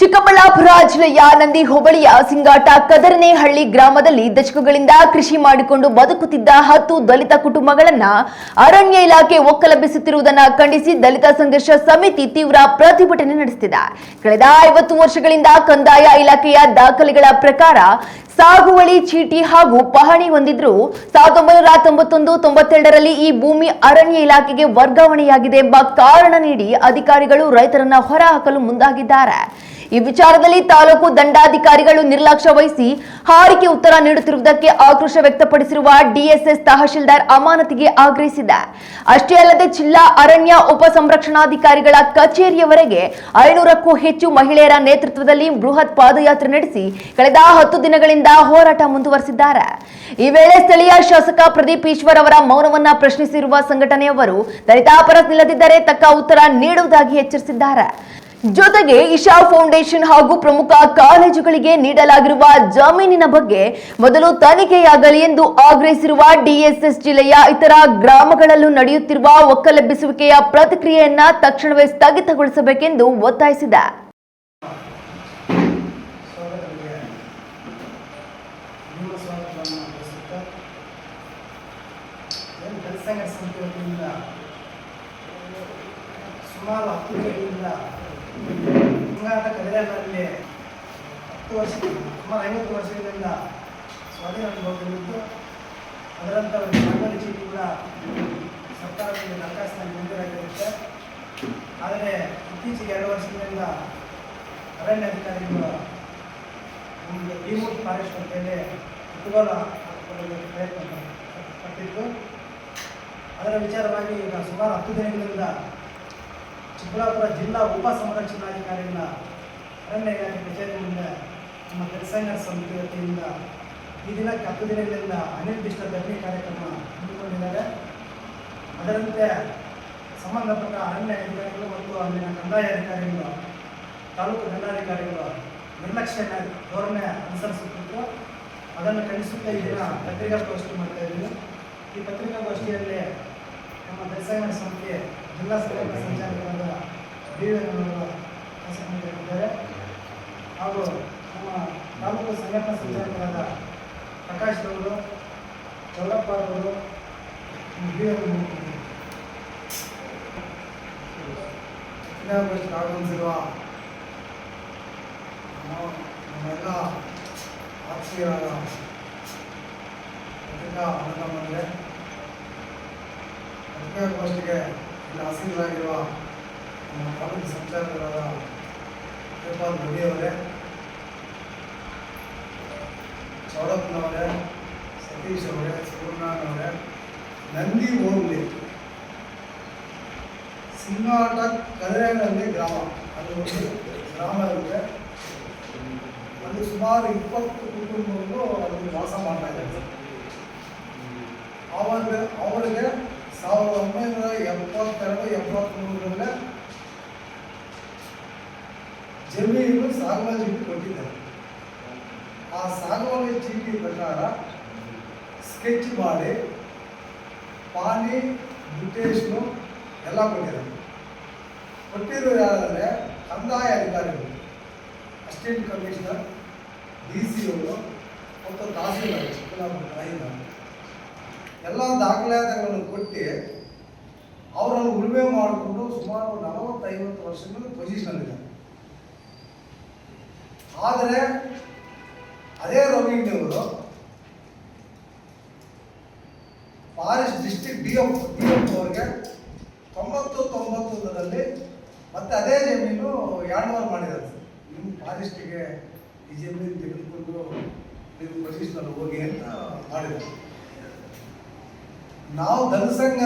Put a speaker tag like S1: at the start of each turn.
S1: ಚಿಕ್ಕಬಳ್ಳಾಪುರ ಜಿಲ್ಲೆಯ ನಂದಿ ಹೋಬಳಿಯ ಸಿಂಗಾಟ ಕದರನೇಹಳ್ಳಿ ಗ್ರಾಮದಲ್ಲಿ ದಶಕಗಳಿಂದ ಕೃಷಿ ಮಾಡಿಕೊಂಡು ಬದುಕುತ್ತಿದ್ದ 10 ದಲಿತ ಕುಟುಂಬಗಳನ್ನ ಅರಣ್ಯ ಇಲಾಖೆ ಒಕ್ಕಲೆಬ್ಬಿಸುತ್ತಿರುವುದನ್ನು ಖಂಡಿಸಿ ದಲಿತ ಸಂಘರ್ಷ ಸಮಿತಿ ತೀವ್ರ ಪ್ರತಿಭಟನೆ ನಡೆಸುತ್ತಿದೆ. ಕಳೆದ 50 ವರ್ಷಗಳಿಂದ ಕಂದಾಯ ಇಲಾಖೆಯ ದಾಖಲೆಗಳ ಪ್ರಕಾರ ಸಾಗುವಳಿ ಚೀಟಿ ಹಾಗೂ ಪಹಣಿ ಹೊಂದಿದ್ರು 1991-92ರಲ್ಲಿ ಈ ಭೂಮಿ ಅರಣ್ಯ ಇಲಾಖೆಗೆ ವರ್ಗಾವಣೆಯಾಗಿದೆ ಎಂಬ ಕಾರಣ ನೀಡಿ ಅಧಿಕಾರಿಗಳು ರೈತರನ್ನ ಹೊರಹಾಕಲು ಮುಂದಾಗಿದ್ದಾರೆ. ಈ ವಿಚಾರದಲ್ಲಿ ತಾಲೂಕು ದಂಡಾಧಿಕಾರಿಗಳು ನಿರ್ಲಕ್ಷ್ಯ ವಹಿಸಿ ಹಾರಿಕೆ ಉತ್ತರ ನೀಡುತ್ತಿರುವುದಕ್ಕೆ ಆಕ್ರೋಶ ವ್ಯಕ್ತಪಡಿಸಿರುವ ಡಿಎಸ್ಎಸ್ ತಹಶೀಲ್ದಾರ್ ಅಮಾನತಿಗೆ ಆಗ್ರಹಿಸಿದೆ. ಅಷ್ಟೇ ಅಲ್ಲದೆ ಜಿಲ್ಲಾ ಅರಣ್ಯ ಉಪ ಸಂರಕ್ಷಣಾಧಿಕಾರಿಗಳ ಕಚೇರಿಯವರೆಗೆ 500ಕ್ಕೂ ಹೆಚ್ಚು ಮಹಿಳೆಯರ ನೇತೃತ್ವದಲ್ಲಿ ಬೃಹತ್ ಪಾದಯಾತ್ರೆ ನಡೆಸಿ ಕಳೆದ 10 ದಿನಗಳಿಂದ ಹೋರಾಟ ಮುಂದುವರೆಸಿದ್ದಾರೆ. ಈ ವೇಳೆ ಸ್ಥಳೀಯ ಶಾಸಕ ಪ್ರದೀಪ್ ಈಶ್ವರ್ ಅವರ ಮೌನವನ್ನ ಪ್ರಶ್ನಿಸಿರುವ ಸಂಘಟನೆಯವರು ದಲಿತ ಪರ ನಿಲ್ಲದಿದ್ದರೆ ತಕ್ಕ ಉತ್ತರ ನೀಡುವುದಾಗಿ ಎಚ್ಚರಿಸಿದ್ದಾರೆ. ಜೊತೆಗೆ ಇಶಾ ಫೌಂಡೇಶನ್ ಹಾಗೂ ಪ್ರಮುಖ ಕಾಲೇಜುಗಳಿಗೆ ನೀಡಲಾಗಿರುವ ಜಮೀನಿನ ಬಗ್ಗೆ ಮೊದಲು ತನಿಖೆಯಾಗಲಿ ಎಂದು ಆಗ್ರಹಿಸಿರುವ ಡಿಎಸ್ಎಸ್ ಜಿಲ್ಲೆಯ ಇತರ ಗ್ರಾಮಗಳಲ್ಲೂ ನಡೆಯುತ್ತಿರುವ ಒಕ್ಕಲೆಬ್ಬಿಸುವಿಕೆಯ ಪ್ರತಿಕ್ರಿಯೆಯನ್ನ ತಕ್ಷಣವೇ ಸ್ಥಗಿತಗೊಳಿಸಬೇಕೆಂದು ಒತ್ತಾಯಿಸಿದೆ.
S2: ಸಿಂಗಾಟ ಕದರನಲ್ಲಿ 10 ವರ್ಷ ಸುಮಾರು 50 ವರ್ಷಗಳಿಂದ ಸ್ವಾಧೀನ ಅನುಭವದಲ್ಲಿದ್ದು ಅದರಂಥ ಒಂದು ಸಾಗುವಳಿ ಚೀಟಿ ಕೂಡ ಸರ್ಕಾರದಲ್ಲಿ ದರಖಾಸ್ತಿನಲ್ಲಿ ಮಂಜೂರಾಗಿರುತ್ತೆ. ಆದರೆ ಇತ್ತೀಚೆಗೆ 2 ವರ್ಷಗಳಿಂದ ಅರಣ್ಯಾಧಿಕಾರಿಗಳು ಒಂದು ರಿಮೋಟ್ ಫಾರೆಸ್ಟ್ ಅಂತೇಳಿ ಉದ್ಯೋಗ ಹಾಕಿಕೊಳ್ಳಲು ಪ್ರಯತ್ನ ಪಟ್ಟಿದ್ದು ಅದರ ವಿಚಾರವಾಗಿ ಈಗ ಸುಮಾರು 10 ದಿನಗಳಿಂದ ಚಿಕ್ಕಬಳ್ಳಾಪುರ ಜಿಲ್ಲಾ ಉಪ ಸಂರಕ್ಷಣಾಧಿಕಾರಿಗಳ ಅರಣ್ಯ ಇಲಾಖೆ ಕಚೇರಿ ಮುಂದೆ ನಮ್ಮ ದಲಿತ ಸಮಿತಿ ವತಿಯಿಂದ ಈ ದಿನಕ್ಕೆ 10 ದಿನಗಳಿಂದ ಅನಿರ್ದಿಷ್ಟ ಧರಣಿ ಕಾರ್ಯಕ್ರಮ ಹಮ್ಮಿಕೊಂಡಿದ್ದಾರೆ. ಅದರಂತೆ ಸಂಬಂಧಪಟ್ಟ ಅರಣ್ಯ ಅಧಿಕಾರಿಗಳು ಮತ್ತು ಅಲ್ಲಿನ ಕಂದಾಯ ಅಧಿಕಾರಿಗಳು ತಾಲೂಕು ದಂಡಾಧಿಕಾರಿಗಳು ನಿರ್ಲಕ್ಷ್ಯ ಧೋರಣೆ ಅನುಸರಿಸುತ್ತಿದ್ದು ಅದನ್ನು ಖಂಡಿಸುತ್ತಾ ಈ ದಿನ ಪತ್ರಿಕಾಗೋಷ್ಠಿ ಮಾಡ್ತಾ ಇದ್ದೀವಿ. ಈ ಪತ್ರಿಕಾಗೋಷ್ಠಿಯಲ್ಲಿ ನಮ್ಮ ದಲಿತ ಸಮಿತಿ ಜಿಲ್ಲಾ ಸಂಘಟನಾ ಸಂಚಾಲಕರಾದ ಇದ್ದಾರೆ ಹಾಗೂ ನಮ್ಮ ತಾಲೂಕು ಸಂಘಟನಾ ಸಂಚಾಲಕರಾದ ಪ್ರಕಾಶ್ ಅವರು, ಚೌಡಪ್ಪ ಅವರು ಆಗಮಿಸಿರುವ ನಮ್ಮೆಲ್ಲ ಆತ್ಮೀಯರಾದ ಪತ್ರಿಕಾ ಅನುಗಮನವೇ, ಪತ್ರಿಕಾಗೋಷ್ಠಿಗೆ ಇಲ್ಲಿ ಹಾಸೀನರಾಗಿರುವ ನಮ್ಮ ತಾಲೂಕು ಸಂಚಾಲಕರಾದ ಗೋಪಾಲ್ ರವಿಯವರೇ, ಚೌಡಪ್ಪನವರೇ, ಸತೀಶ್ ಅವರೇ, ಸುಬ್ರಹ್ಮಣ್ಯನವರೇ, ನಂದಿ ಹೋಬಳಿ ಸಿಂಗಾಟ ಕದರನಲ್ಲಿ ಗ್ರಾಮ, ಅದು ಒಂದು ಗ್ರಾಮ ಇರುತ್ತೆ. ಅಲ್ಲಿ ಸುಮಾರು 20 ಕುಟುಂಬಗಳು ಅಲ್ಲಿ ವಾಸ ಮಾಡ್ತಾ ಇದ್ದಾರೆ. ಅವರಿಗೆ 1972-73ರಲ್ಲಿ ಜಮೀನು ಸಾಗುವಳಿ ಚೀಟಿ ಕೊಟ್ಟಿದ್ದಾರೆ. ಆ ಸಾಗುವಳಿ ಚೀಟಿ ಪ್ರಕಾರ ಸ್ಕೆಚ್ ಮಾಡಿ ಪಾನಿ ಬ್ರಿಟೇಷ್ನು ಎಲ್ಲ ಕೊಟ್ಟಿದ್ದಾರೆ. ಕೊಟ್ಟಿರೋರು ಯಾರಂದರೆ ಕಂದಾಯ ಅಧಿಕಾರಿಗಳು, ಅಸಿಸ್ಟೆಂಟ್ ಕಮಿಷನರ್, DC ಅವರು ಮತ್ತು ತಹಸೀಲ್ದಾರ್ ಚಿಕ್ಕಬಳ್ಳಾಪುರ ಎಲ್ಲ ದಾಖಲಾತಿಗಳನ್ನು ಕೊಟ್ಟು ಅವರನ್ನು ಉಳುಮೆ ಮಾಡಿಕೊಂಡು ಸುಮಾರು 40-50 ವರ್ಷಗಳ ಪೊಸಿಷನಲ್ಲಿದ್ದಾರೆ. ಆದರೆ ಅದೇ ರವೀಂದ್ರವರು ಫಾರೆಸ್ಟ್ ಡಿಸ್ಟ್ರಿಕ್ಟ್ DF ಅವರಿಗೆ 90-91ರಲ್ಲಿ ಮತ್ತೆ ಅದೇ ಜಮೀನು ಹ್ಯಾಂಡ್ ಓವರ್ ಮಾಡಿದ್ದಾರೆ. ನಿಮ್ಮ ಫಾರೆಸ್ಟಿಗೆ ಈ ಜಮೀನು ತೆಗೆದುಕೊಂಡು ನೀವು ಪೊಸಿಷನಲ್ಲಿ ಹೋಗಿ ಅಂತ ಮಾಡಿದ್ದಾರೆ. ನಾವು ದಲಿತ ಸಂಘ